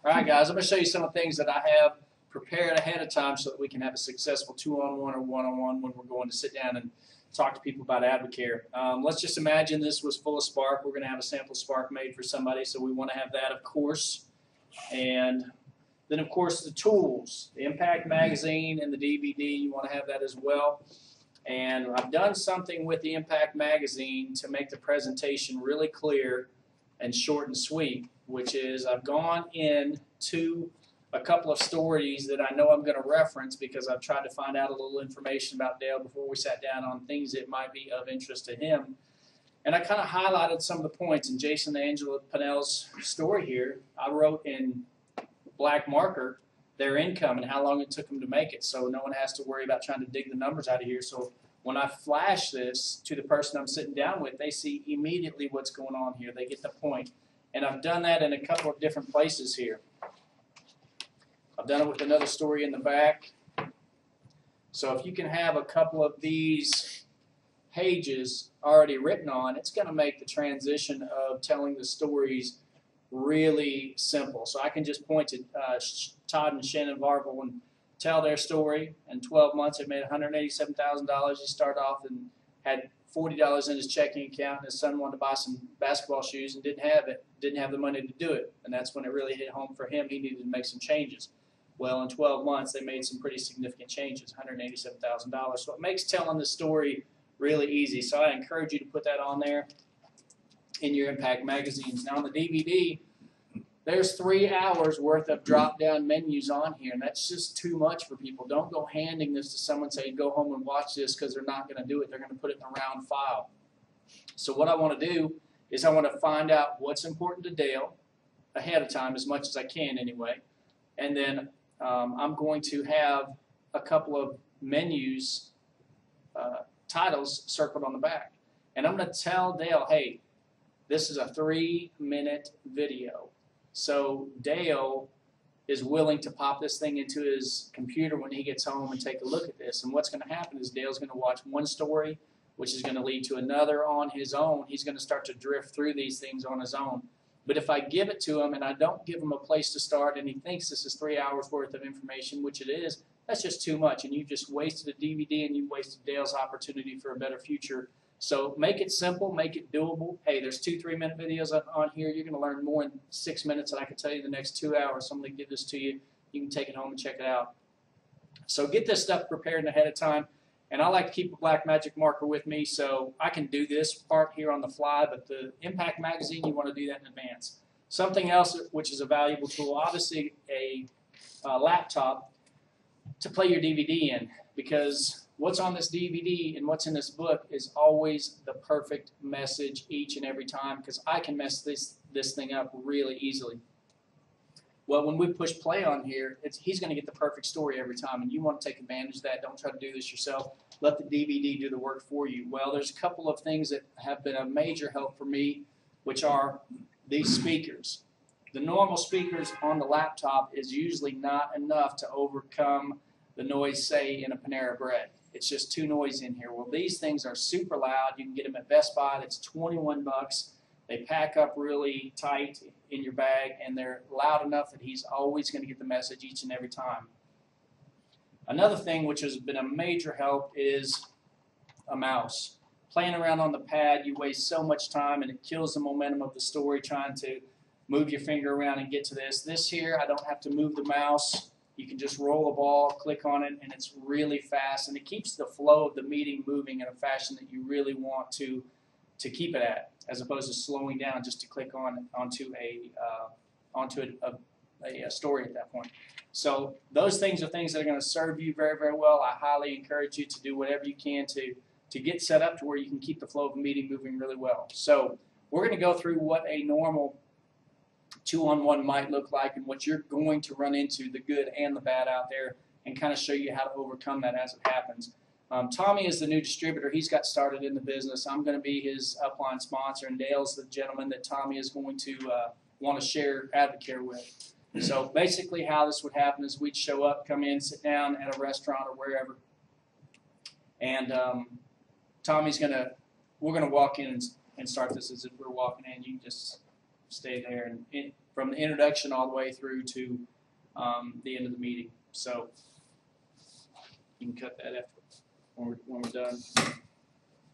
All right, guys, I'm going to show you some of the things that I have prepared ahead of time so that we can have a successful two-on-one or one-on-one when we're going to sit down and talk to people about AdvoCare. Let's just imagine this was full of Spark. We're going to have a sample Spark made for somebody, so we want to have that, of course. And then, of course, the tools, the Impact Magazine and the DVD, you want to have that as well. And I've done something with the Impact Magazine to make the presentation really clear and short and sweet, which is I've gone into a couple of stories that I know I'm going to reference because I've tried to find out a little information about Dale before we sat down on things that might be of interest to him. And I kind of highlighted some of the points. In Jason Angela Pinnell's story here, I wrote in black marker their income and how long it took them to make it, so no one has to worry about trying to dig the numbers out of here. So when I flash this to the person I'm sitting down with, they see immediately what's going on here. They get the point. And I've done that in a couple of different places here. I've done it with another story in the back. So if you can have a couple of these pages already written on, it's going to make the transition of telling the stories really simple. So I can just point to Todd and Shannon Varvel and tell their story. In 12 months, they made $187,000. He started off and had $40 in his checking account, and his son wanted to buy some basketball shoes and didn't have the money to do it. And that's when it really hit home for him. He needed to make some changes. Well, in 12 months, they made some pretty significant changes, $187,000. So it makes telling the story really easy. So I encourage you to put that on there in your Impact magazines. Now on the DVD, there's 3 hours worth of drop-down menus on here, and that's just too much for people. Don't go handing this to someone and say, go home and watch this, because they're not going to do it. They're going to put it in a round file. So what I want to do is I want to find out what's important to Dale ahead of time, as much as I can anyway, and then I'm going to have a couple of menus, titles circled on the back. And I'm going to tell Dale, hey, this is a 3-minute video. So Dale is willing to pop this thing into his computer when he gets home and take a look at this. And what's going to happen is Dale's going to watch one story, which is going to lead to another on his own. He's going to start to drift through these things on his own. But if I give it to him and I don't give him a place to start and he thinks this is 3 hours worth of information, which it is, that's just too much. And you've just wasted a DVD and you've wasted Dale's opportunity for a better future. So make it simple, make it doable. Hey, there's 2 3-minute videos on here. You're going to learn more in 6 minutes than I can tell you the next 2 hours. So I'm going to give this to you. You can take it home and check it out. So get this stuff prepared ahead of time. And I like to keep a black magic marker with me so I can do this part here on the fly, but the Impact Magazine, you want to do that in advance. Something else which is a valuable tool, obviously a laptop to play your DVD in, because what's on this DVD and what's in this book is always the perfect message each and every time, because I can mess this thing up really easily. Well, when we push play on here, he's going to get the perfect story every time, and you want to take advantage of that. Don't try to do this yourself. Let the DVD do the work for you. Well, there's a couple of things that have been a major help for me, which are these speakers. The normal speakers on the laptop is usually not enough to overcome the noise, say, in a Panera Bread. It's just too noisy in here. Well, these things are super loud. You can get them at Best Buy. It's 21 bucks. They pack up really tight in your bag, and they're loud enough that he's always going to get the message each and every time. Another thing which has been a major help is a mouse. Playing around on the pad, you waste so much time, and it kills the momentum of the story trying to move your finger around and get to this. This here, I don't have to move the mouse. You can just roll a ball, click on it, and it's really fast, and it keeps the flow of the meeting moving in a fashion that you really want to keep it at, as opposed to slowing down just to click onto a story at that point. So those things are things that are going to serve you very, very well. I highly encourage you to do whatever you can to get set up to where you can keep the flow of a meeting moving really well. So we're going to go through what a normal two-on-one might look like and what you're going to run into, the good and the bad out there, and kind of show you how to overcome that as it happens. Tommy is the new distributor. He's got started in the business. I'm going to be his upline sponsor, and Dale's the gentleman that Tommy is going to want to share AdvoCare with. So basically how this would happen is we'd show up, come in, sit down at a restaurant or wherever, and we're going to walk in and start this as if we're walking in. You can just stay there. And from the introduction all the way through to the end of the meeting. So you can cut that after when we're done.